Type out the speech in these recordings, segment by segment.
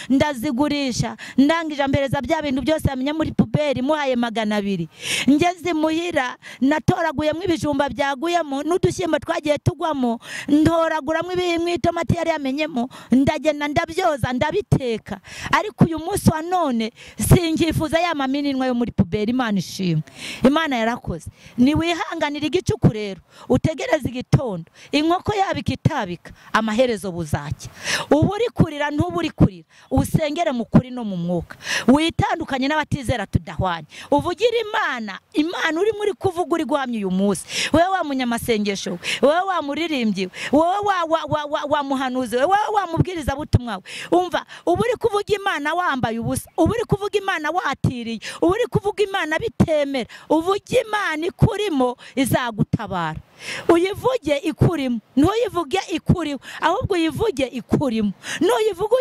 ndazigurisha ndangije ampereza bya bintu byose yamenye muri puberi muhaye 200. Ngeze muhira natoraguyemo ibijumba byaguyemo n'udushyimbo twagiye tugwamo, ntoraguramo ibimwe itomati yari yamenyemo, ndagenda ndabyoza ndabiteka. Ariko uyu munsi wa none singifuza ya maminwa yo muri puberi. Imana ishimwe, Imana yarakoze. Ni wihanganira igicuku rero, utegereza igitondo inkoko yabikitabika, amaherezo buzaki. Uburi kurira ntuburi kurira, usengere mu kuri no mu mwuka, witandukanye n'abatizera tudahwanye. Uvugira Imana, Imana uri muri kuvuga uri guhamya uyu munsi. Wewe wa munyamasengesho, wewe wa muririmbyi, wewe wa muhanuzi, wewe wa mubwiriza butumwa. Umva, uburi kuvuga Imana wambaye ubusa, uburi kuvuga Imana watiriye, uburi kuvuga Imana bitemera. Uvuga Imana ikurimo izagutabara. Uyivuge ikurimo, ntuyivuge ikuriho, ahubwo uyivuge ikurimo. Nuyivuge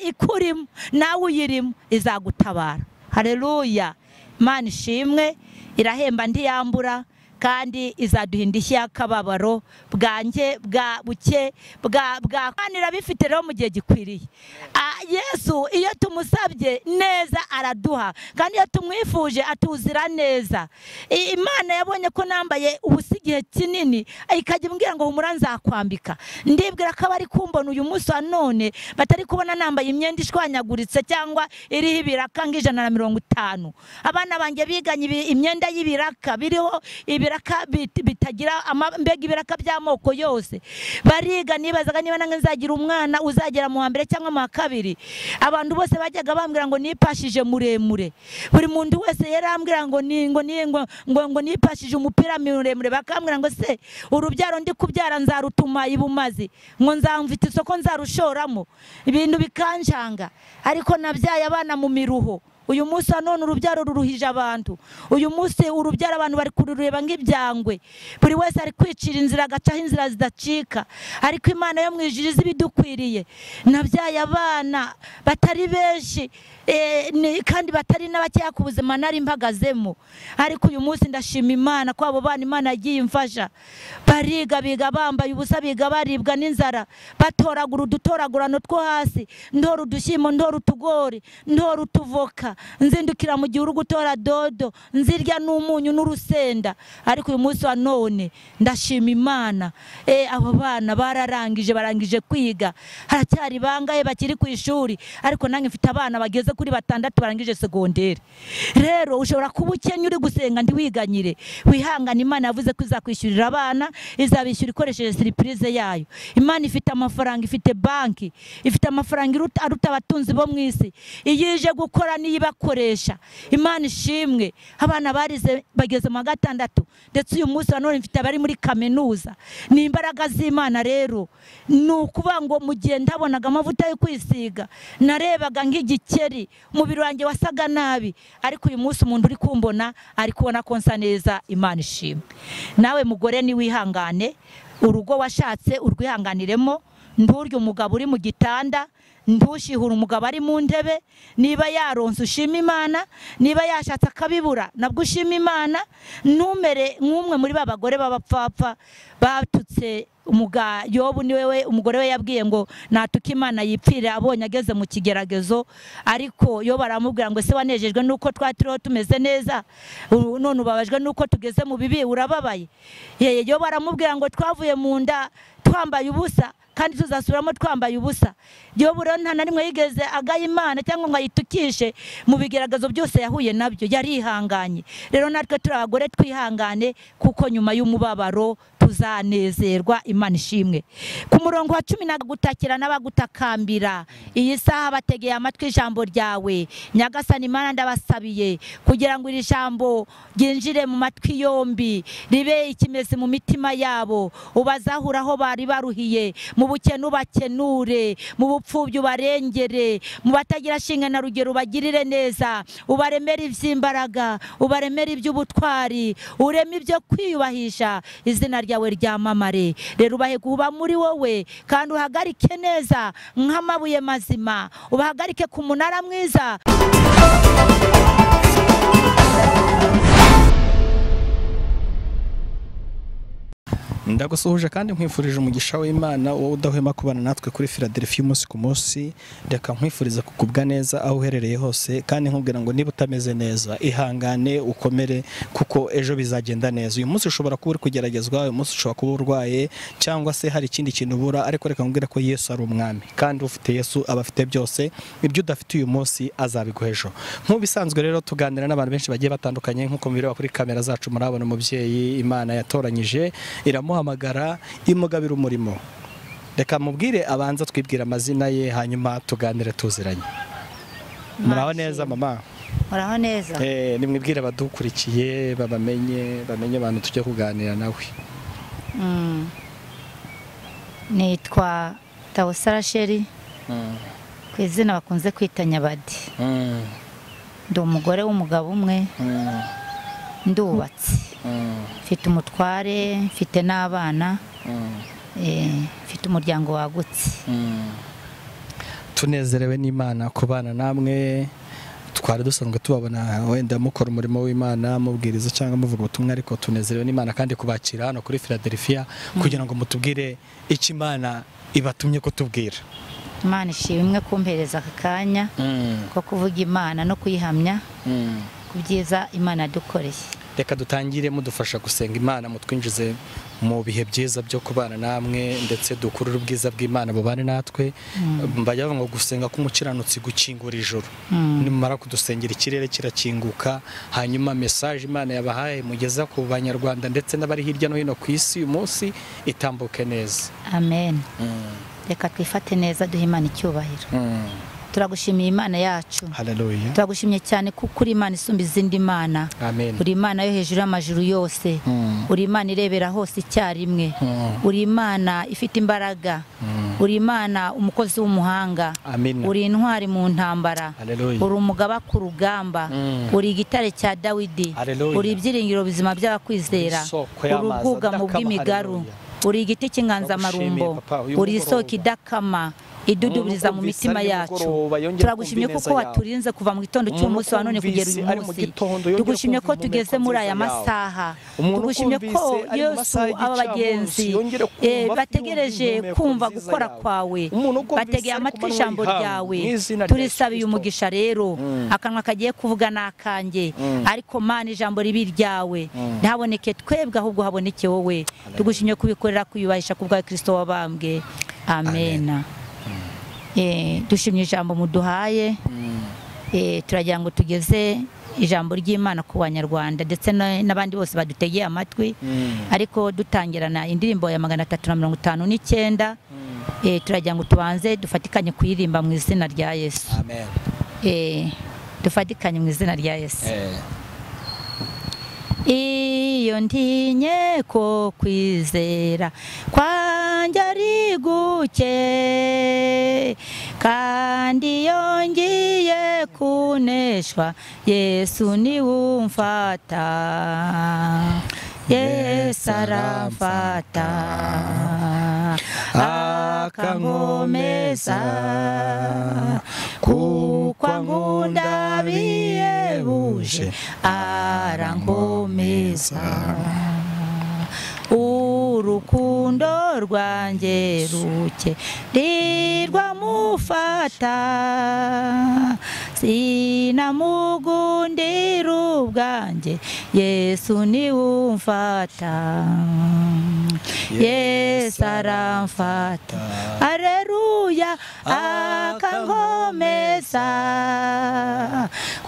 ikurimo, nawe uyirimo izagutabara. Haleluya. Imana ishimwe, irahemba ndiyambura kandi izaduhinda ishyakababaro bwanjye bwa buke bwa kanira bifite rero mu gihe gikwiriye. Yesu iyo tumusabye neza araduha, kandi iyo tumwifuje atuzira neza. Imana yabonye ko nambaye ubusigihe kinini, ikajya imbwira ngo humura nzakwambika. Ndibwira ko bari kumbona uyu munsi wa none batari kubona nambaye imyenda ishwanyaguritse cyangwa iriho ibiraka ng'150. Abana banjye biganye imyenda y'ibiraka biriho ibiraka bitagira mbega ibiraka by'amoko yose. Bariga nibazaga niba nange nzagira umwana uzagera mu wa mbere cyangwa mu wa kabiri. Abantu bose bajyaga bambwira ngo nipashije muremure. Buri muntu wese yarambwira ngo nipashije umupira muremure. Bakambwira ngo se urubyaro ndi kubyara nzarutuma ibumazi, ngo nzamvita isoko nzarushoramo. Ibintu bikanjanga, ariko nabyaye abana mu miruho. Uyu munsi none urubyaro ruruhije abantu. Uyu munsi urubyaro abantu bari kurureba nk'ibyangwe. Buri wese ari kwicira inzira agacaho inzira zidacika. Ariko Imana yo mwijiriza ibidukwiriye. Nabyaye abana batari benshi kandi batari n'abakeya ku buzima nari mpagazemo. Ariko uyu munsi ndashima Imana ko abo bana Imana yagiye imfasha. Bariga biga bambaye ubusa, biga baribwa n'inzara, batoragura udutoragurano two hasi, ndora udushyimbo, ndora utugori, ndora utuvoka, nzindukira mu gihugu gutora dodo, nzirya n'umunyu n'urusenda. Ariko uyu munsi wa none ndashima Imana, abo bana barangije kwiga. Haracyari bangaye bakiri ku ishuri, ariko nange mfite abana bageze kuri 6 barangije segonderi. Rero ushobora kuba ukenya uri gusenga ndiwiganyire, wihangana. Imana yavuze ko izakwishyurira abana, izabishyura ikoresheje surprise yayo. Imana ifite amafaranga, ifite banki, ifite amafaranga aruta abatunzi bo mu isi. Iyije gukora niyibakoresha. Imana ishimwe. Abana barize bageze mu 6, ndetse uyu munsi none mfite abari muri kaminuza. Ni imbaraga z'Imana rero. Nukuba ngo mu gihe ndabonaga amavuta yo kwisiga, narebaga nk'igikeri, umubiri wanjye wasaga nabi. Ariko uyu munsi umuntu uri kumbona ari kubona ko nsa neza. Imana ishimwe. Nawe mugore ni wihangane, urugo washatse urwihanganiremo. Ndurya umugabo uri mu gitanda, ndushihura umugabo ari mu ntebe. Niba yaronse ushima Imana, niba yashatse akabibura nabwo ushima Imana. Numere nk'umwe muri babagore babapfapfa batutse Yobu. Ni wewe umugore we yabwiye ngo natuka Imana yipfire abonye ageze mu kigeragezo. Ariko yo baramubwira ngo se wanejejwe nuko twatiriho tumeze neza, none ubabajwe nuko tugeze mu bibi urababaye? Yo baramubwira ngo twavuye mu nda twambaye ubusa kandi tuzasubiramo twambaye ubusa. Yobu rero nta na rimwe yigeze agaye Imana cyangwa ngo ayitukishe mu bigeragezo byose yahuye nabyo, yarihanganye. Rero natwe turi abagore twihangane, kuko nyuma y'umubabaro tuzanezerwa. Imana ishimwe. Ku murongo wa 10 gutakira n'abagutakambira. Iyi saha bategeye amatwi ijambo ryawe. Nyagasani Imana ndabasabiye kugira ngo iri jambo ryinjire mu matwi yombi, ribe ikimeze mu mitima yabo. Ubazahuraho bari baruhiye, mu bukene ubakenure, mu bupfubyi ubarengere, mu batagira shinga na rugero ubagirire neza. Ubaremere iby'imbaraga, ubaremere iby'ubutwari, ureme ibyo kwiyubahisha. Izina ryawe ryamamare. Rero ubahe kuba muri wowe, kandi uhagarike neza nk'amabuye mazima, ubahagarike ku munara mwiza. ndagusuhuje kandi nkwifurije umugisha w'Imana wowe udahwema kubana natwe kuri Philadelphia umunsi ku munsi. Reka nkwifuriza kugubwa neza aho uherereye hose, kandi nkubwira ngo niba utameze neza ihangane ukomere, kuko ejo bizagenda neza. Uyu munsi ushobora kuba uri kugeragezwa, uyu munsi ushobora kuba urwaye, cyangwa se hari ikindi kintu ubura, ariko reka nkubwira ko Yesu ari umwami, kandi ufite Yesu aba afite byose. Ibyo udafite uyu munsi azabiguha ejo. Nk'ubisanzwe rero tuganira n'abantu benshi bagiye batandukanye, nk'uko mubireba kuri kamera zacu murabona umubyeyi Imana yatoranyije iramuhamagara imugabira umurimo. Reka mubwire abanza twibwira amazina ye, hanyuma tuganire tuziranye. Muraho neza mama? Muraho neza. Nimwibwire abadukurikiye bamenye abantu tujye kuganira nawe. Nitwa Tawusara Sheri, ku izina bakunze kwita Nyabadi. Ndi umugore w'umugabo umwe, ndubatse, mfite umutware, mfite n'abana, mfite umuryango wagutse. Tunezerewe n'Imana kubana namwe. Twari dusanzwe tubabona wenda mukora umurimo w'Imana, mubwiriza cyangwa muvuga ubutumwa, ariko tunezerewe n'Imana kandi kubakira hano kuri Philadelphia kugira ngo mutubwire icyo Imana ibatumye kutubwira. Imana ishimwe kumpereza aka kanya ko kuvuga Imana no kuyihamya ku byiza Imana yadukoreye. Reka dutangire mudufasha gusenga Imana, mutwinjize mu bihe byiza byo kubana namwe, ndetse dukurure ubwiza bw'Imana bubane natwe. Mbajya bavuga ngo gusenga k'umukiranutsi gukingura ijoro. Nimara kudusengera ikirere kirakinguka, hanyuma message Imana yabahaye mugeza ku banyarwanda ndetse n'abari hirya no hino ku isi uyu munsi itambuke neza. Amen. Reka twifate neza duhe Imana icyubahiro. Turagushimiye Imana yacu. Haleluya. Turagushimye cyane kuko uri Imana isumba izindi mana. Amen. Uri Imana yo hejuru y'amajuru yose. Uri Imana irebera hose icyarimwe. Uri Imana ifite imbaraga. Uri Imana umukozi w'umuhanga. Amen. Uri intwari mu ntambara. Haleluya. Uri umugaba ku rugamba. Uri igitare cya Dawidi. Haleluya. Uri ibyiringiro bizima by'abakwizera. Uri ubwugamo bw'imigaru. Uri igiti cy'inganzamarumbo. Uri isoko idakama idudubiriza mu mitima yacu. Turagushimye kuko waturinze kuva mu gitondo cy'umunsi wa none kugera uyu munsi. Tugushimye ko tugeze muri aya masaha. Tugushimye ko Yesu aba bagenzi bategereje kumva gukora kwawe, bategeye amatwi ijambo ryawe. Turisabiye umugisha rero, akanwa kagiye kuvuga n'akanjye, ariko Mana ijambo ribi ryawe ntaboneke twebwe, ahubwo haboneke wowe. Tugushimye kubikorera kuyubahisha kubwa Kristo wabambwe. Amen. Dushimye ijambo muduhaye. Turagira ngo tugeze ijambo ry'Imana ku banyarwanda ndetse n'abandi bose badutegeye amatwi, ariko dutangirana indirimbo ya 359. Turagira ngo tubanze dufatikanye kuyirimba mu izina rya Yesu. Amen. Dufatikanye mu izina rya Yesu. Iyo ntinye ko kwizera kwanjye ari guke, kandi yongiye kuneshwa Yesu niwe umfata. Yesu aramfata akankomeza, kuko ankunda bihebuje arankomeza. Urukundo rwanjye ruke ntirwamufata, sinamugundira ubwanjye Yesu niwe umfata. Yesu aramfata, aleluya, akankomeza,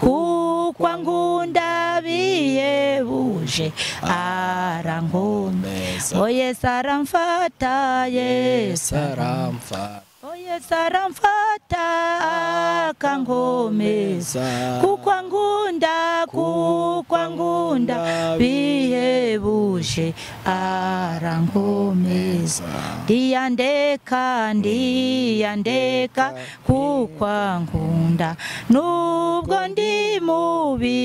kuko ankunda bihebuje arankomeza. Oh Yesu aramfata, Yesu aramfata. Oh Yesu aramfata akankomeza, kuko ankunda bihebuje arankomeza. Ndiyandeka kuko ankunda nubwo ndi mubi,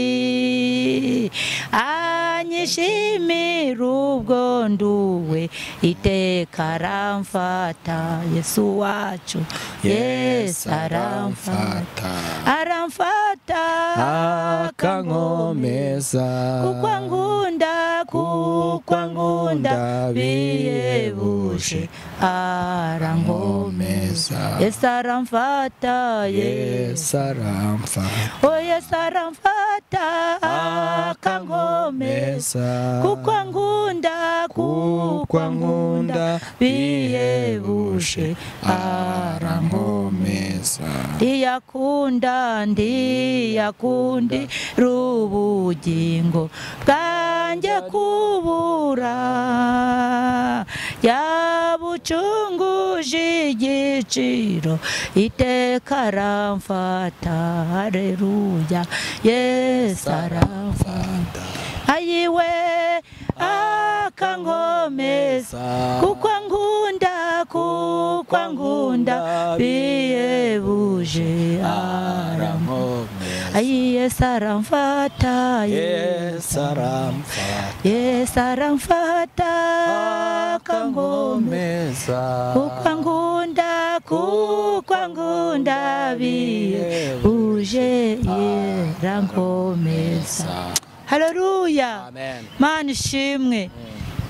anyishimira ubwo nduwe iteka aramfata. Yesu wacu, Yesu aramfata, aramfata akankomeza, kuko ankunda kuko ankunda bihebuje arankomeza. Yesu aramfata, Yesu aramfata, oh Yesu aramfata akankomeza, kuko ankunda bihebuje arankomeza. Ndiyakundira ubugingo bwanjye kubura, yabucunguje igiciro iteka aramfata. Haleluya, Yesu aramfata, ayiwe akankomeza, kuko ankunda bihebuje arankomeza. Ayi Yesu aramfata, Yesu aramfata, Yesu aramfata akankomeza, kuko ankunda bihebuje arankomeza. Haleluya, amen. Mana ishimwe.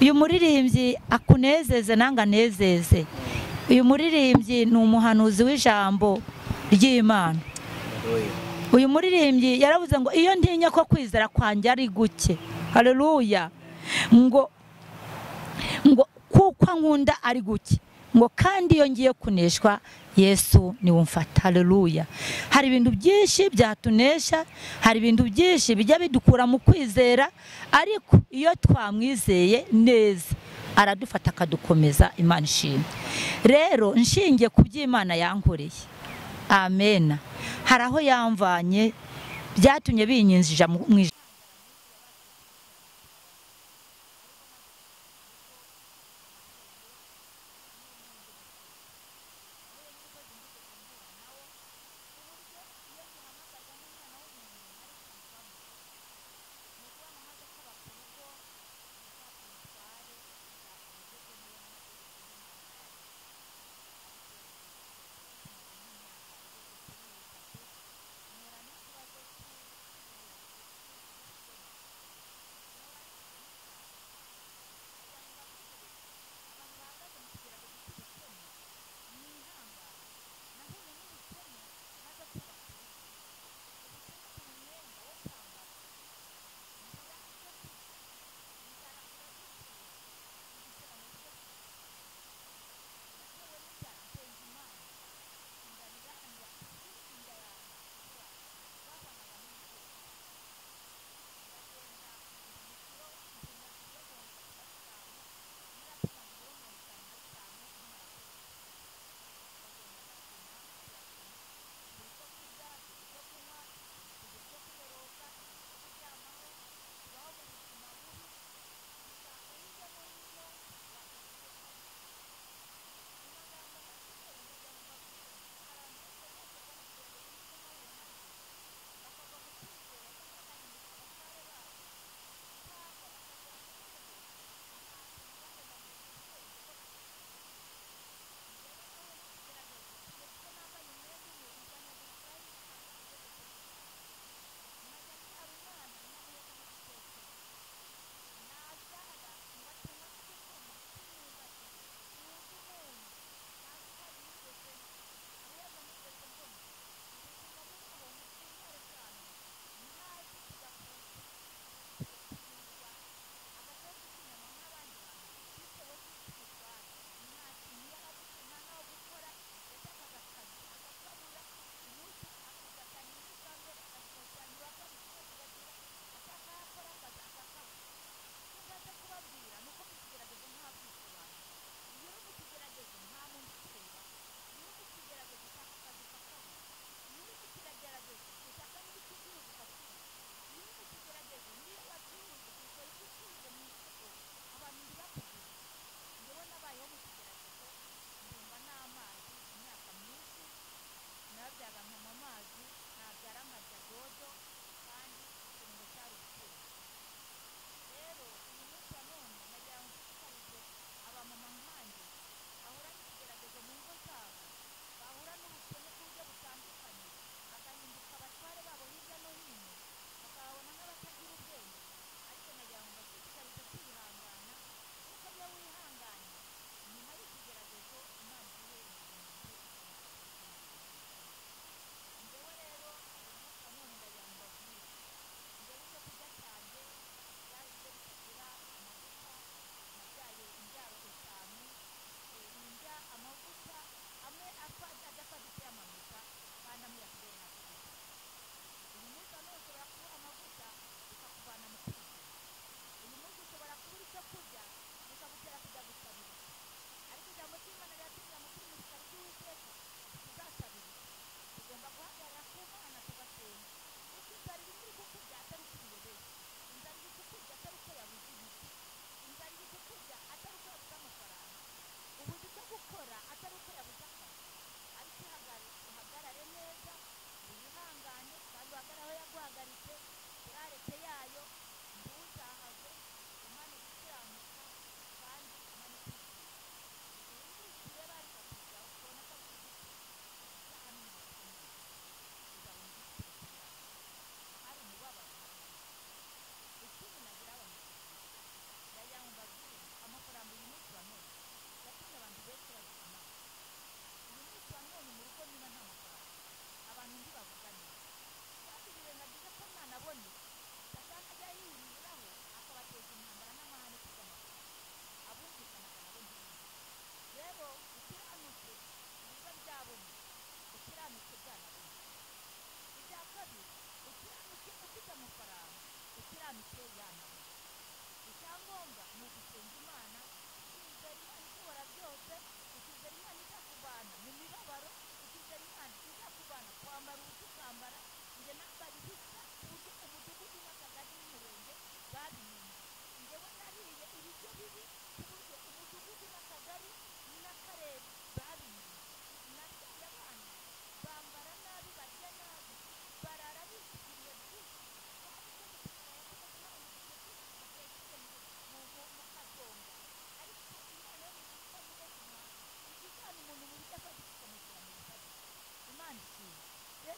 Uyu muririmbyi akunezeze nanga nezeze. Uyu muririmbyi ni umuhanuzi w'ijambo ry'Imana. Uyu muririmbyi yaravuze ngo iyo ntinya ko kwizera kwanjye ari guke. Haleluya. Ngo kuko ankunda ari guke, ngo kandi iyo ngiye kuneshwa Yesu niwe umfata. Haleluya. Hari ibintu byinshi byatunesha, hari ibintu byinshi bijya bidukura mu kwizera, ariko iyo twamwizeye neza aradufata akadukomeza. Imana ishimwe. Rero nshingiye ku by'Imana yankoreye, amen, hari aho yamvanye byatumye binyinjija mu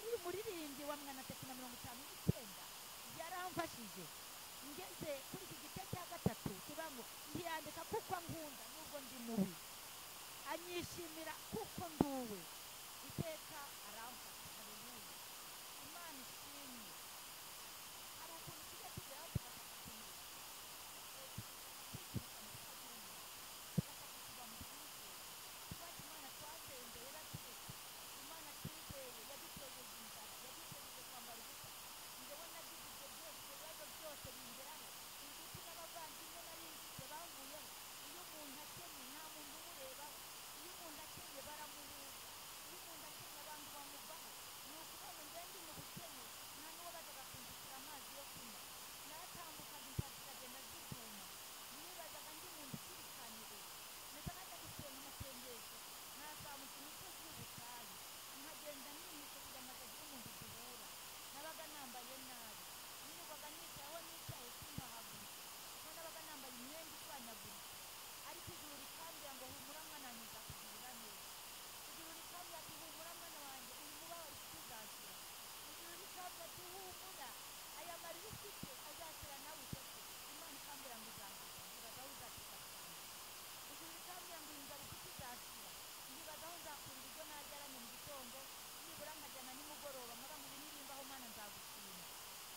uyu muririmbyi wa 359 yaramfashije ngeze kuri iki gice cya gatatu kivuga ngo ntiyandika kuko ankunda nubwo ndi mubi, anyishimira kuko nduwe, iteka aramfata. Haleluya, Imana ishimwe. Hari ukuntu tujya tugeraho tugafata ukuntu tukikirika mu tutagira umuntu, tugafata tuba mu twizeye, twaje Imana twasenze yaraturetse, Imana twizeye yadutejeje inzara, yadutejeje kwambara ubusa. Njyewe nagize ibyo byose, ibyo bibazo byose bingeraho, inshuti n'abavandimwe nari mfite bamvuyeho. Iyo umuntu akennye nta muntu umurebaho, iyo umuntu akennye baramuhuza, iyo umuntu akennye abantu bamuvaho. Ni ukuvuga ngo njyewe ndi mu bukene, nta n'uwo bajyaga kunzitira amazi yo kunywa, naratambukaga inzara zikagenda ziduma, nibazaga ndi mu nda ikirikanire, najyaga njya gusenga amasengesho, nazamuka imisozi y'ubutayu, nkagenda nimitse kugira ngo hatagira umuntu duhura. Nabaga nambaye nabi, nirirwaga nicayeho nicaye simpahaguruka, kuko nabaga nambaye imyenda ishwanyaguritse. Ariko ijuru rikambwira ngo humura mwana wanjye nzakugirira neza. Ijuru rikambwira ati humura mwana wanjye, uyu mubabaro ufite uzashira. Ijuru rikambwira ati humura, aya marira ufite azashira nawe useke. Imana ikambwira ngo uzankiza, ndibaza aho uzakika cyane. Ijuru rikambwira ngo iyi nzara ufite izashira, ndibaza aho nzakura ibiryo naryaranye mu gitondo, nibura nkajyana nimugoroba nkaba mu binirimbaho Mana nzagushima.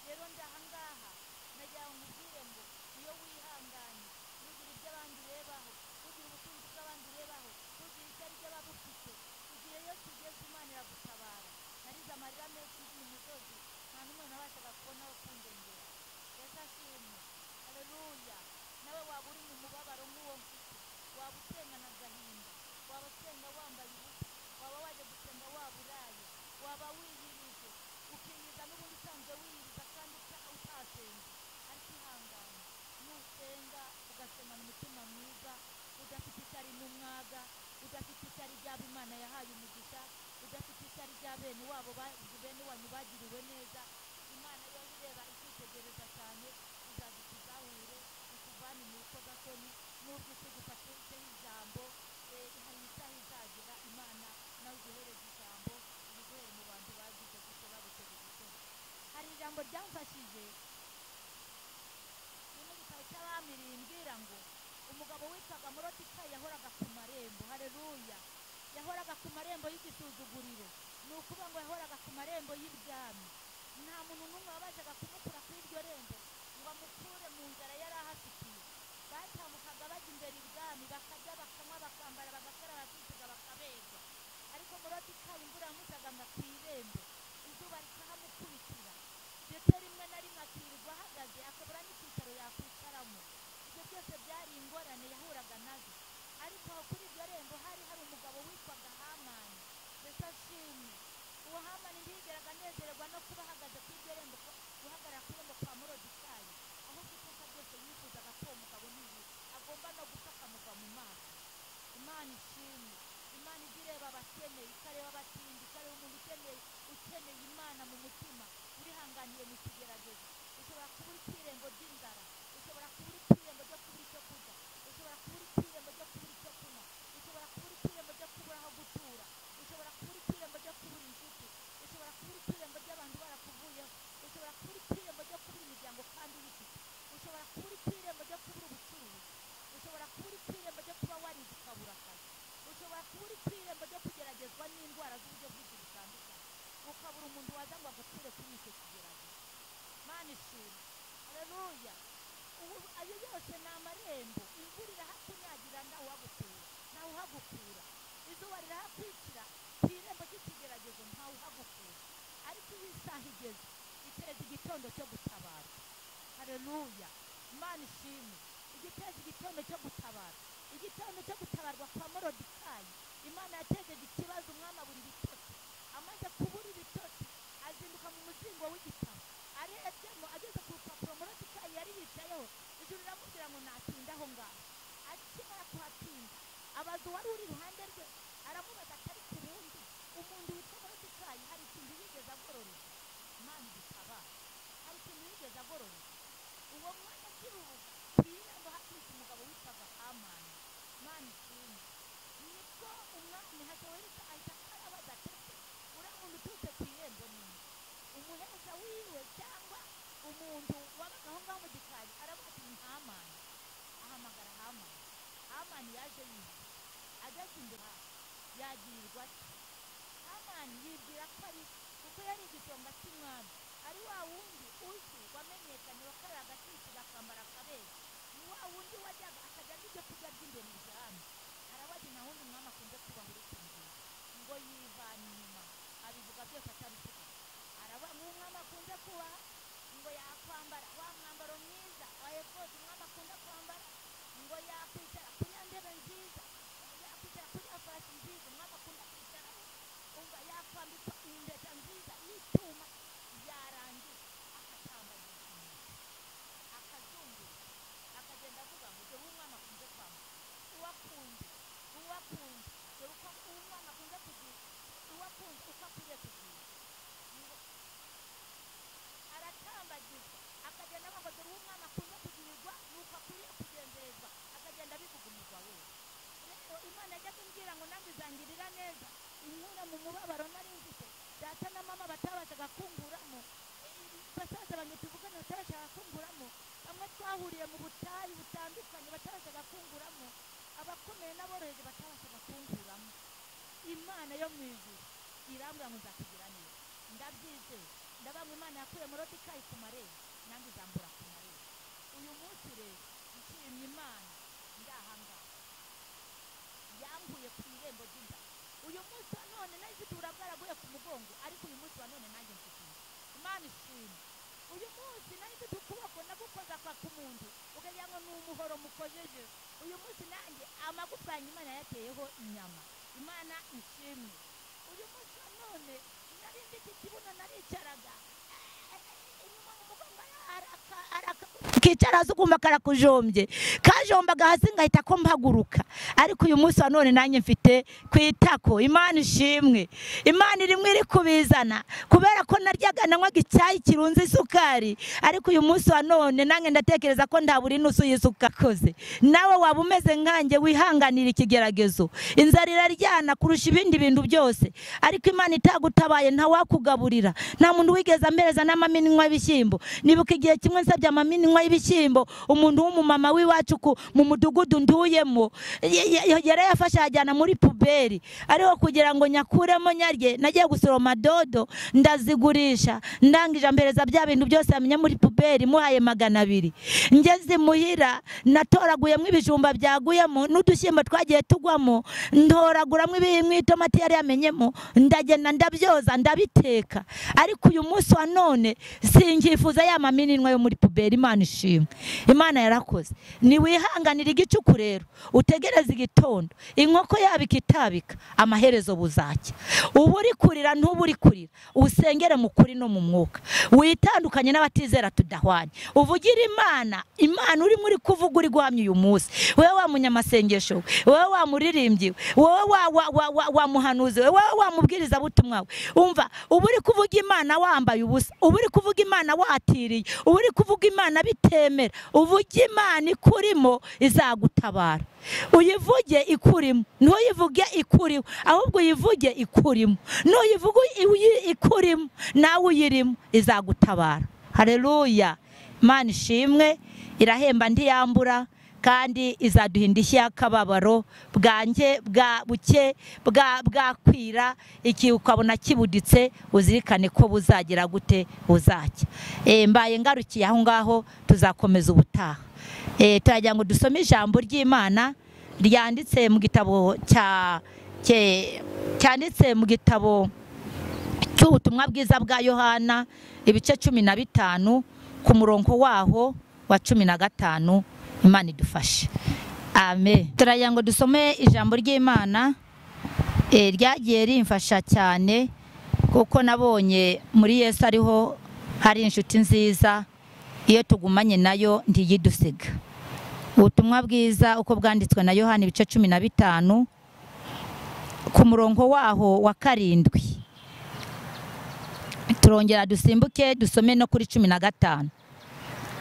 Rero ndahangaha nagira ngo nkubwire ngo iyo wihanganye, ntugire ibyo abandi urebaho, ntugire ubutunzi bw'abandi urebaho, ntugire ishyari ry'ababa ufite, igihe iyo kigeze Imana iragutabara. Narize amarira menshi ndi mu musozi, nta n'umwe nabashaga kubona wo kundengera. Yesu ashimwe, haleluya. Nawe waba uri mu mubabaro nk'uwo mfite, waba usengana agahinda, waba usenga wambaye ubusa, waba waje gusenga waburaye, waba wiyirije ukiyiriza n'ubundi usanzwe wiyiriza kandi utasenze. Ariko ihangane, nusenga ugasengana umutima mwiza, udafite ishyari n'umwaga, udafite ishyari ry'abo Imana yahaye umugisha, udafite ishyari rya bene wabo bene wanyu bagiriwe neza, Imana yo ireba ikitegereza cyane, izaza ikuzahure ikuvane mu rukozasoni. N'ubwo isi gufatisheho ijambo, hari isaha izagera Imana nawe iguhereza ijambo, ibiguhere mu bantu bagize gutyo bagutegeje isoni. Hari ijambo ryamfashije mu gitabo cy'Abami rimbwira ngo umugabo witwaga Morodekayi yahoraga ku marembo. Haleluya, yahoraga ku marembo y'igisuzuguriro. Ni ukuvuga ngo yahoraga ku marembo y'ibwami, nta muntu n'umwe wabashaga kumukura kuri iryo rembo ngo amukure mu nzara yari ahafitiye. Batambukaga bajya imbere ibwami, bakarya bakanywa bakambara bagakaraba bakisiga bakaberwa. Ariko Morodekayi imvura yamusagaga ku irembo, izuba rikahamukubitira, ndetse rimwe na rimwe akirirwa ahagaze akabura n'icyicaro yakwicaramo. Ibyo byose byari ingorane yahuraga nazo. Ariko aho kuri iryo rembo hari umugabo witwaga Hamani. Yesu ashimwe. Uwo Hamani ntiyigeraga anezererwa no kuba ahagaze kuri iryo rembo, guhagarara ku irembo kwa Morodekayi, ahubwo iteka ryose yifuzaga ko uwo mugabo niwe agomba no gupfa akamugwa mu maso. Imana ishimwe. Imana ijya ireba abakeneye, ikareba abatindi, ikareba umuntu ukeneye Imana mu mutima, urihanganiye mu kigeragezo. Ushobora kuba uri ku irembo ry'inzara, ushobora kuba uri ku irembo ryo kubura icyo kurya, ushobora kuba uri ku irembo ryo kubura icyo kunywa, ushobora kuba uri ku irembo ryo kubura aho gutura, ushobora kuba uri ku irembo ryo kubura inshuti, ushobora kuba uri ku irembo ry'abantu barakuvuyeho, ushobora kuba uri ku irembo ryo kubura imiryango kandi uyifite, ushobora kuba uri ku irembo ryo kubura ubucuruzi, ushobora kuba uri ku irembo ryo kuba warize ukabura akazi, ushobora kuba uri ku irembo ryo kugeragezwa n'indwara z'uburyo bwinshi butandukanye, ukabura umuntu waza ngo agukure kuri icyo kigeragezo. Mana ishimwe, haleluya. Ayo yose ni amarembo. Imvura irahakunyagira ntawe uhagukura, izuba rirahakwicira ku irembo ry'ikigeragezo ntawe uhagukura. Ariko iyo isaha igeze iteza igitondo cyo gutabara. Haleluya, Imana ishimwe. Igiteza igitondo cyo gutabara, igitondo cyo gutabarwa kwa Morodekayi. Imana yatejeje ikibazo, umwami abura ibitotsi. Amaze kubura ibitotsi azinduka mu muzingo w'igitabo, arebyemo ageze ku rupapuro Morodekayi yari yicayeho, ijuru riramubwira ngo natinda aho ngaho. Akimara kuhatinda abaza uwari uri iruhande rwe, aramubaza atari ku wundi umuntu witwa Morodekayi hari ikintu yigeze agororera? Imana idutabara, hari ikintu yigeze agororera? Uwo mwanya akiruhuka ku irembo haturutse umugabo witwaga Hamani. Imana ishimwe. Nibwo umwami Ahasuwerusi ahita arabaza ati uriya muntu uturutse ku irembo ni hamani yaje yiwe ageze imbere yagirirwa ati hamani yibwira ko ari kuko yari igisonga cy'umwami ari wa wundi uzwi wamenyekanye wakorera agatisi bakambara akabera ni wa wundi wajyaga akajya n'ibyo kurya by'imbere ibwami arabaza nta wundi umwami akunze kubaho uretse nziza ngo yivana inyuma abivuga byose atabisiga araba nk'umwami akunze kubaha ngo yakwambara wa mwambaro mwiza wa efodi umwami akunda kwambara ngo yakwicara kuri ya ntebe nziza yakwicara kuri ya farasi nziza umwami akunda kwicaraho umva yakwambikwa impeta nziza y'icyuma yarangiza akatambagira inkweto akazunguza akagenda avuga ngo dore umwami akunze kwambara uwakunze dore uko umwami akunze kugira uwakunze uko akwiriye kugira aratambagizwa akagenda avuga dore umwami akunze kugirirwa nuko akwiriye kugenzerezwa akagenda abivuga umurwa wose rero imana yajyaga imbwira ngo nange izangirira neza inkura mu mubabaro nari mfite data na mama batabashaga kunguramo basaza banjye tuvugana batabashaga kunguramo bamwe twahuriye mu butayu butandukanye batabashaga kunguramo abakomeye n'aboroheje batabashaga kunguramo imana yo mu ijuru irambwira ngo nzakugira neza ndabyizeye ndabanga imana yakuye Moridekayi ku marembo nange izambura ku marembo uyu munsi rero nshimye imana ndahangaha yankuye ku irembo ry'inda uyu munsi wa none nari mfite uburabwaraguye ku mugongo ariko uyu munsi wa none nanjye mfite imana ishimwe uyu munsi nari mfite ukuboko nagukoza kwa kumuntu ukagira ngo ni umuhoro mukojeje uyu munsi nanjye amagufa yanjye imana yateyeho inyama imana ishimwe uyu munsi wa none nari mfite ikibuno naricaraga inyuma mu mugongo kicara ukumva karakujombye kajombaga hasi ngahita ko mpaguruka ariko uyu munsi wa none nanjye mfite kwitako imana ishimwe imana irimwe iri kubizana kubera ko naryaga nanywaga icyayi kirunze isukari ariko uyu munsi wa none nanjye ndatekereza ko ndabura inusu y'isuka koze nawe waba umeze nkanjye wihanganira ikigeragezo inzara iraryana kurusha ibindi bintu byose ariko imana itagutabaye ntawakugaburira nta muntu wigeze ampereza n'amaminwa y'ibishyimbo nibuka igihe kimwe nsabye amaminwa y'ibishyimbo umuntu w'umumama w'iwacu mu mudugudu nduyemo yarayafashe ajyana muri puberi ariho kugira ngo nyakuremo nyarye nagiye gusoroma dodo ndazigurisha ndangije ampereza bya bintu byose yamenye muri puberi muhaye 200 ngeze muhira natoraguyemo ibijumba byaguyemo n'udushyimbo twagiye tugwamo ntoraguramo itomati yari yamenyemo ndagenda ndabyoza ndabiteka ariko uyu munsi wa none singifuza ya maminwa yo muri puberi imana ishimwe imana yarakoze ni wihanganira igicuku rero utegereza igitondo inkoko yabika itabika amaherezo buzacya ubu uri kurira ntubu uri kurira usengere mu kuri no mu mwuka witandukanye n'abatizera tudahwanye uvugira imana uri muri kuvuga uri guhamya uyu munsi wewe wa munyamasengesho wewe wa muririmbyi wewe wa muhanuzi wewe wa mubwiriza butumwa umva ubu uri kuvuga imana wambaye ubusa ubu uri kuvuga imana watiriye ubu uri kuvuga imana bitemera uvuge imana ikurimo izagutabara uyivuge ikurimo ntuyivuge ikuriho ahubwo uyivuge ikurimo ntuyivuge ikurimo nawe uyirimo izagutabara haleluya imana ishimwe irahemba ntiyambura kandi izaduhinda y'akababaro bwanjye bwa buke bwakwira iki ukabona kibuditse uzirikane ko buzagira gute buzacya mbaye ngarukiye aho ngaho tuzakomeza ubutaha turagira ngo dusome ijambo ry'Imana ryanditse mu gitabo cyanditse mu gitabo cy'ubutumwa bwiza bwa Yohana ibice 15 ku murongo waho wa 15 Imana idufashe amen turagira ngo dusome ijambo ry'Imana ryagiye rimfasha cyane kuko nabonye muri Yesu ariho hari inshuti nziza iyo tugumanye nayo ntiyidusiga ubutumwa bwiza uko bwanditswe na Yohana ibice 15 ku murongo waho wa 7 turongera dusimbuke dusome no kuri 15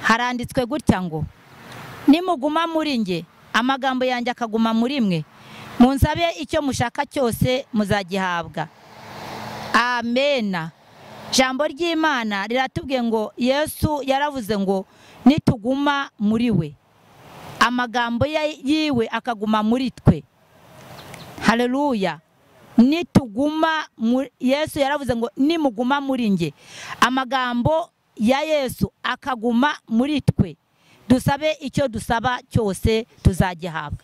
haranditswe gutya ngo nimuguma muri nge amagambo yanjye akaguma muri mwe munsabe icyo mushaka cyose muzagihabwa amena jambo ry'Imana riratubwiye ngo Yesu yaravuze ngo nituguma muri we amagambo yiwe akaguma muri twe. Haleluya. Nituguma Yesu yaravuze ngo nimuguma muri nge, amagambo ya Yesu akaguma muri twe, dusabe icyo dusaba cyose tuzagihabwa,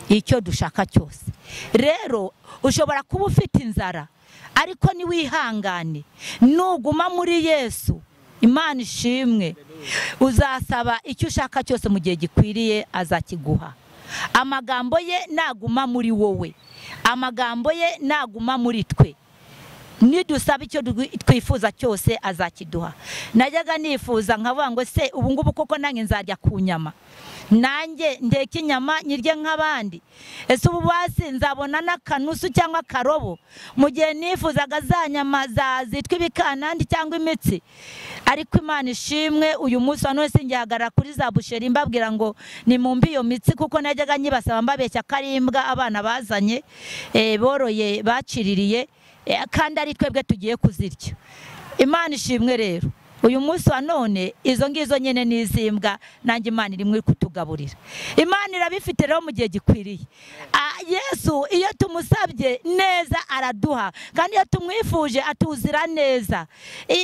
icyo dushaka cyose. Rero ushobora kuba ufite inzara ariko ni wihangane, nuguma muri Yesu, Imana ishimwe, uzasaba icyo ushaka cyose mu gihe gikwiriye azakiguha. Amagambo ye naguma muri wowe, amagambo ye naguma muri twe, nidusaba icyo twifuza cyose azakiduha. Najyaga nifuza nkavuga ngo se ubu ngubu koko nange nzajya ku nyama, nange ndeke inyama nyirye nk'abandi, ese ubu basi nzabona n'akanusu cyangwa akarobo mu gihe nifuzaga za nyama zitwa ibikanandi cyangwa imitsi. Ariko Imana ishimwe, uyu munsi hano singihagarara kuri za busheri mbabwira ngo nimumbi iyo mitsi, kuko najyaga nyibasaba mbabeshya karimbwa abana bazanye boroye baciririye, kandi ari twebwe tugiye kuzirya. Imana ishimwe rero, uyu munsi wa none izo ngizo nyene nizimbwa, nanjye Imana irimwe kutugaburira. Imana irabifite rero mu gihe gikwiriye. Yesu iyo tumusabye neza araduha, kandi iyo tumwifuje atuzira neza.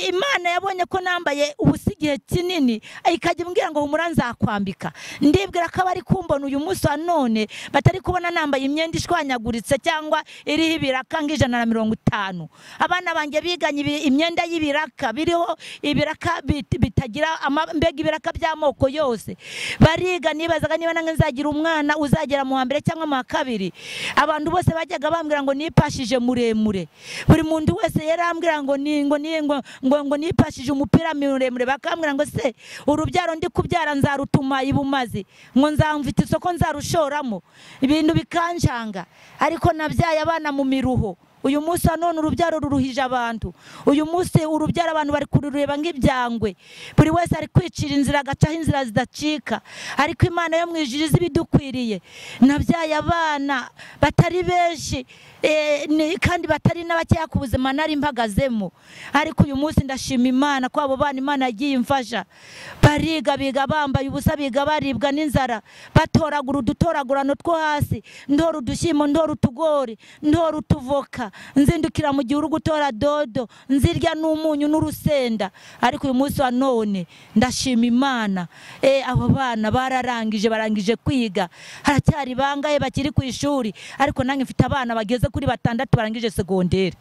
Imana yabonye ko nambaye ubusigihe kinini, ikajya imbwira ngo humura nzakwambika. Ndibwira ko abari kumbona uyu munsi wa none batari kubona nambaye imyenda ishwanyaguritse cyangwa iriho ibiraka ng'150. Abana banjye biganye imyenda y'ibiraka, biriho ibiraka bitagira mbega ibiraka by'amoko yose. Bariga nibazaga niba nange nzagira umwana uzagera mu wa mbere cyangwa mu wa kabiri. Abantu bose bajyaga bambwira ngo nipashije muremure, buri muntu wese yarambwira ngo nipashije umupira muremure, bakambwira ngo se urubyaro ndi kubyara nzarutuma ibumazi, ngo nzamfite isoko nzarushoramo, ibintu bikanjanga. Ariko nabyaye abana mu miruho. Uyu munsi none urubyaro ruruhije abantu, uyu munsi urubyaro abantu bari kurureba nk'ibyangwe, buri wese ari kwicira inzira agacaho inzira zidacika. Ariko Imana yo mwijuru izi bidukwiriye. Nabyaye abana batari benshi kandi batari n'abakeya ku buzima nari mpagazemo, ariko uyu munsi ndashima Imana ko abo bana Imana yagiye imfasha. Bariga biga bambaye ubusa, biga baribwa n'inzara, batoragura udutoragurano two hasi, ndora udushyimo, ndora utugori, ndora utuvoka, nzindukira mu gihe uri gutora dodo, nzirya n'umunyu n'urusenda. Ariko uyu munsi wa none ndashima Imana, abo bana barangije kwiga, haracyari bangaye bakiri ku ishuri, ariko nange mfite abana bageze kuri 6 barangije segonderi.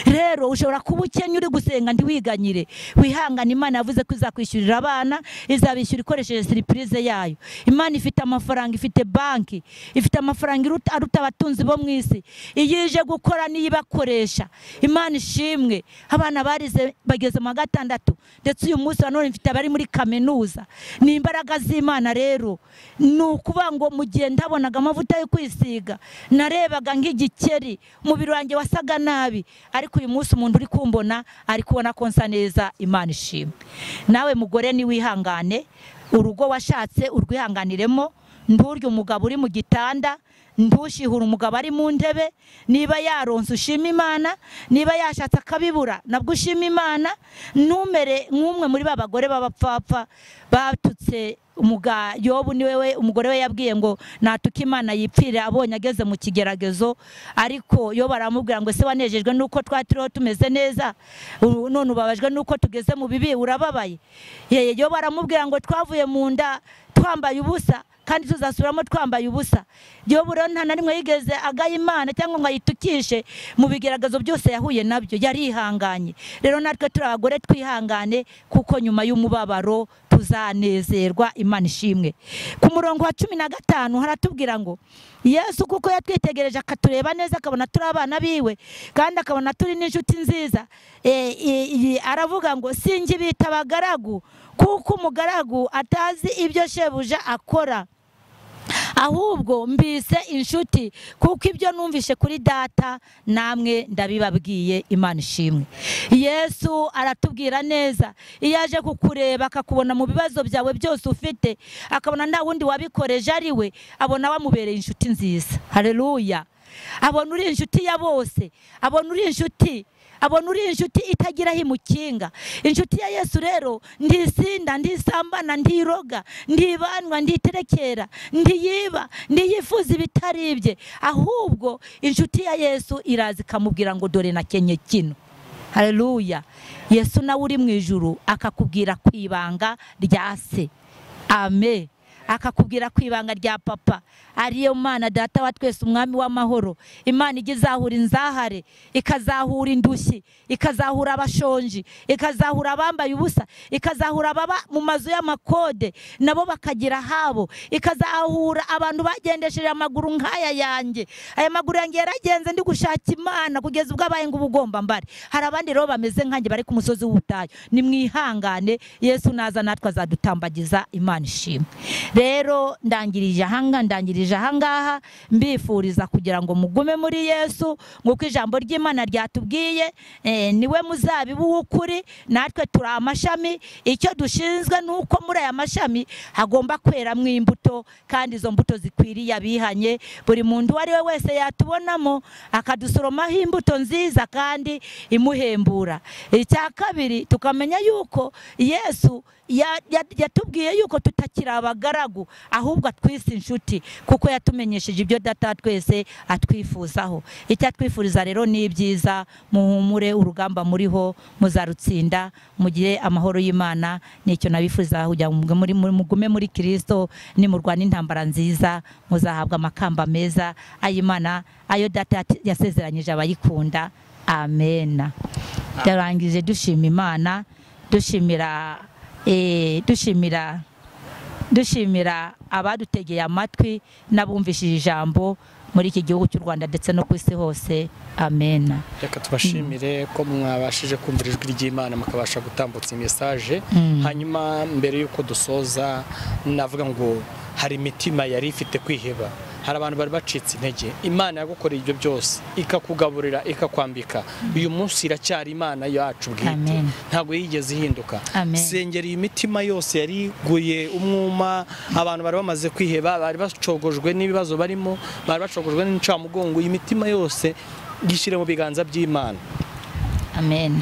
Rero ushobora kuba ukennye uri gusenga ndi wiganyire, wihangana. Imana yavuze ko izakwishyurira abana, izabishyura ikoresheje surprise yayo. Imana ifite amafaranga, ifite banki, ifite amafaranga aruta abatunzi bo mu isi, iyije gukora niyibakoresha. Imana ishimwe, abana barize bageze mu 6, ndetse uyu munsi none mfite abari muri kaminuza. Ni imbaraga z'Imana rero. Nukuvuga ngo mu gihe ndabonaga amavuta yo kwisiga, narebaga nk'igikeri, umubiri wanjye wasaga nabi, ariko uyu munsi umuntu uri kumbona ari kubona ko nsa neza. Imana ishimwe. Nawe mugore ni wihangane, urugo washatse urwihanganiremo, ndurya umugabo uri mu gitanda, ndushihura umugabo ari mu ntebe. Niba yaronse ushima Imana, niba yashatse akabibura nabwo ushima Imana. Numere nk'umwe muri babagore babapfapfa batutse Yobu. Niwe umugore we yabwiye ngo natuka Imana yipfire abonye ageze mu kigeragezo. Ariko Yobu aramubwira ngo se wanejejwe nuko twatiriho tumeze neza, none ubabajwe nuko tugeze mu bibi, urababaye? Yobu aramubwira ngo twavuye mu nda twambaye ubusa, kandi tuzasubiramo twambaye ubusa. Yobu rero nta na rimwe yigeze agaya Imana cyangwa ngo ayitukishe mu bigeragezo byose yahuye nabyo, yarihanganye. Rero natwe turi abagore twihangane, kuko nyuma y'umubabaro tuzanezerwa. Imana ishimwe. Ku murongo wa 15 haratubwira ngo Yesu kuko yatwitegereje akatureba neza, akabona turi abana biwe, kandi akabona turi n'inshuti nziza, aravuga ngo singibita abagaragu, kuko umugaragu atazi ibyo shebuja akora, ahubwo mbise inshuti, kuko ibyo numvishe kuri data namwe ndabibabwiye. Imana ishimwe. Yesu aratubwira neza, iyo aje kukureba akakubona mu bibazo byawe byose ufite, akabona nta wundi wabikoreje ari we, abona wamubereye inshuti nziza. Haleluya. Abona uri inshuti ya bose, abona uri inshuti abona uri inshuti itagira aho imukinga. Inshuti ya Yesu rero ndisinda, ndisambana, ndiroga, ndibandwa, nditerekera, ndiyiba, ndiyifuza ibitari ibye, ahubwo inshuti ya Yesu iraza ikamubwira ngo dore nakenye kino. Haleluya. Yesu nawe uri mu ijuru akakubwira kwibanga rya se. Amen. Akakubwira kwibanga rya papa ariyo Mana data wa twese, umwami w'amahoro. Imana igizahura inzahare, ikazahura indushyi, ikazahura abashonji, ikazahura abambaye ubusa, ikazahura baba mu mazu y'amakode nabo bakagira habo, ikazahura abantu bagendesheje amaguru nk'aya yanjye. Aya maguru yanjye yaragenze ndi gushaka Imana kugeza ubwo abaye ngo ubugomba mbare. Hari abandi rero bameze nkanjye bari ku musozi w'ubutayu. Ni mwihangane, Yesu naza natwe azadutambagiza. Imana ishimwe. Rero ndangirije ahangaha mbifuriza kugira ngo mugume muri Yesu, nk'uko ijambo ry'Imana ryatubwiye. Niwe muzabibu w'ukuri, natwe turi amashami. Icyo dushinzwe nuko muri aya mashami hagomba kweramwo imbuto, kandi izo mbuto zikwiriye abihanye. Buri muntu uwo ari we wese yatubonamo akadusoromaho imbuto nziza kandi imuhembura. Icya kabiri, tukamenya yuko Yesu yatubwiye yuko tutakira abagaragu, ahubwo atwise inshuti, kuko yatumenyesheje ibyo data twese atwifuzaho. Icyo atwifuriza rero ni ibyiza. Muhumure, urugamba muriho muzarutsinda, mugire amahoro y'Imana. Nicyo nabifuriza, kugira ngo mugume muri Kristo, nimurwana intambara nziza muzahabwa amakamba meza ay'Imana, ayo data yasezeranyije abayikunda. Amen. Yarangije dushima Imana, dushimira abadutegeye amatwi n'abumvishije ijambo muri iki gihugu cy'u Rwanda ndetse no ku isi hose. Amen. Reka tubashimire ko mwabashije kumvira ijwi ry'Imana mukabasha gutambutsa message. Hanyuma mbere yuko dusoza, navuga ngo hari imitima yari ifite kwiheba, hari abantu bari bacitse intege. Imana yagukoreye ibyo byose, ikakugaburira, ikakwambika. Uyu munsi iracyari Imana yacu bwite, ntabwo yigeze ihinduka. Sengera iyi mitima yose yari guye umwuma, abantu bari bamaze kwiheba, bari bacogojwe n'ibibazo barimo, bari bacogojwe n'incamugongo. Iyi mitima yose gishyire mu biganza by'Imana. Amen.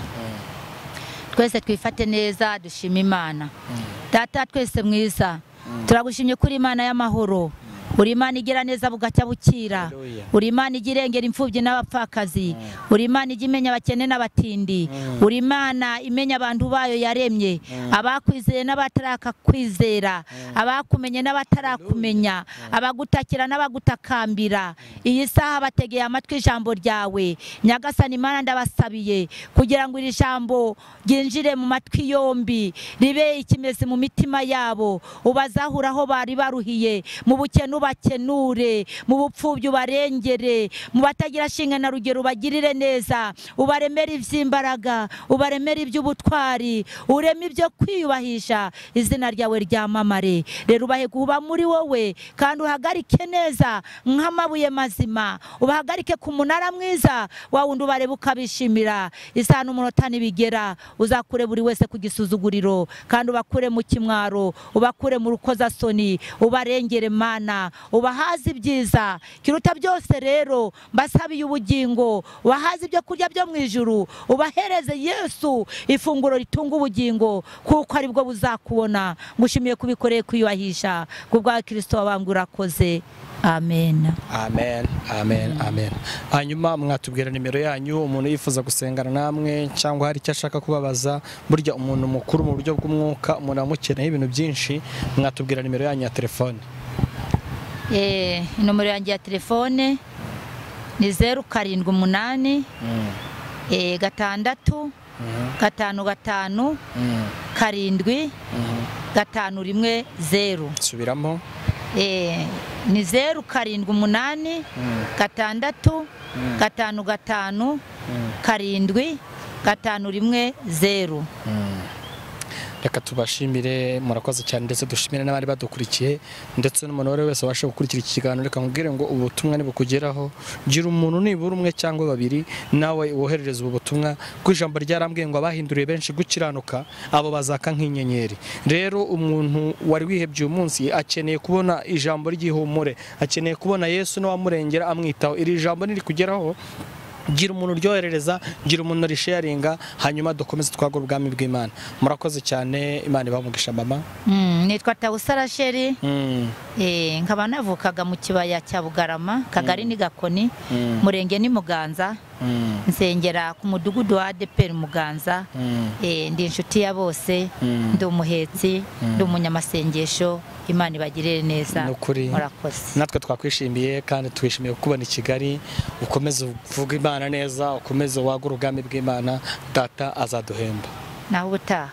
Twese twifate neza, dushima Imana. Data twese mwiza, turagushimye kuri Imana y'amahoro. Uri Imana igira neza bugacya bukira. Uri Imana igirengera imfubyi n'abapfakazi. Uri Imana igimenya abakene n'abatindi. Uri Imana imenya abantu bayo yaremye, abakwizeye n'abatarakwizera, abakumenye n'abatarakumenya, abagutakira n'abagutakambira. Iyi saha bategeye amatwi ijambo ryawe. Nyagasani Imana ndabasabiye kugira ngo iri jambo ryinjire mu matwi yombi, ribe ikimeze mu mitima yabo. Ubazahura aho bari baruhiye, mu bukene ubakenure, mu bupfubyi ubarengere, mu batagira shinga na rugero ubagirire neza. Ubaremere ivy'imbaraga, ubaremere iby'ubutwari, ureme ibyo kwiyubahisha, izina ryawe ryamamare. Rero ubahe kuba muri wowe, kandi uhagarike neza nk'amabuye mazima, ubahagarike ku munara mwiza wa wundi ubareba ukabishimira. Isaha n'umunota nibigera, uzakure buri wese ku gisuzuguriro, kandi ubakure mu kimwaro, ubakure mu rukozasoni, ubarengere Mana, ubahaze ibyiza. Kiruta byose rero mbasabiye ubugingo, ubahaze ibyo kurya byo mu ijuru, ubahereze Yesu ifunguro ritunga ubugingo, kuko ari bwo buzakubona. Ngushimiye kubikoreye kwiyubahisha, kubwa Kristo wabambwe urakoze. Amen. Amen. Amen. Amen. Hanyuma mwatubwira nimero yanyu, umuntu yifuza gusengana namwe cyangwa hari icyo ashaka kubabaza. Burya umuntu mukuru mu buryo bw'umwuka, umuntu amukeneye ibintu byinshi. Mwatubwira nimero yanyu ya telefone. Nomero yanjye ya telefone ni 078 6 5 7 510. Subiramo. Ni 078 6 5 7 510. Reka tubashimire, murakoze cyane, ndetse dushimire n'abari badukurikiye, ndetse n'umuntu wese wabasha gukurikira iki kiganiro. Reka nkubwire ngo ubutumwa nibukugeraho, gira umuntu nibura umwe cyangwa babiri nawe woherereza ubu butumwa, ku ijambo ryarambwiye ngo abahinduriye benshi gukiranuka abo bazaka nk'inyenyeri. Rero umuntu wari wihebye uyu munsi akeneye kubona ijambo ry'ihumure, akeneye kubona Yesu n'uwamurengera amwitaho. Iri jambo niri kugeraho gira umuntu uryoherereza, gira umuntu risharinga, hanyuma dukomeze twagura ubwami bw'Imana. Murakoze cyane, Imana ibamugisha mama. Nitwa Tawusa Rachel, nkaba navukaga mu kibaya cya Bugarama, Kagari ni Gakoni, Murenge ni Muganza, nsengera ku mudugudu wa ADPR Muganza, ndi inshuti ya bose, ndi umuhetsi, ndi umunyamasengesho. Imana ibagirire neza. Murakoze. Natwe twakwishimiye kandi twishimiye kubona i Kigali, ukomeze uvuga Imana neza, ukomeze wagura ubwami bw'Imana, data azaduhemba. Naho ubutaha.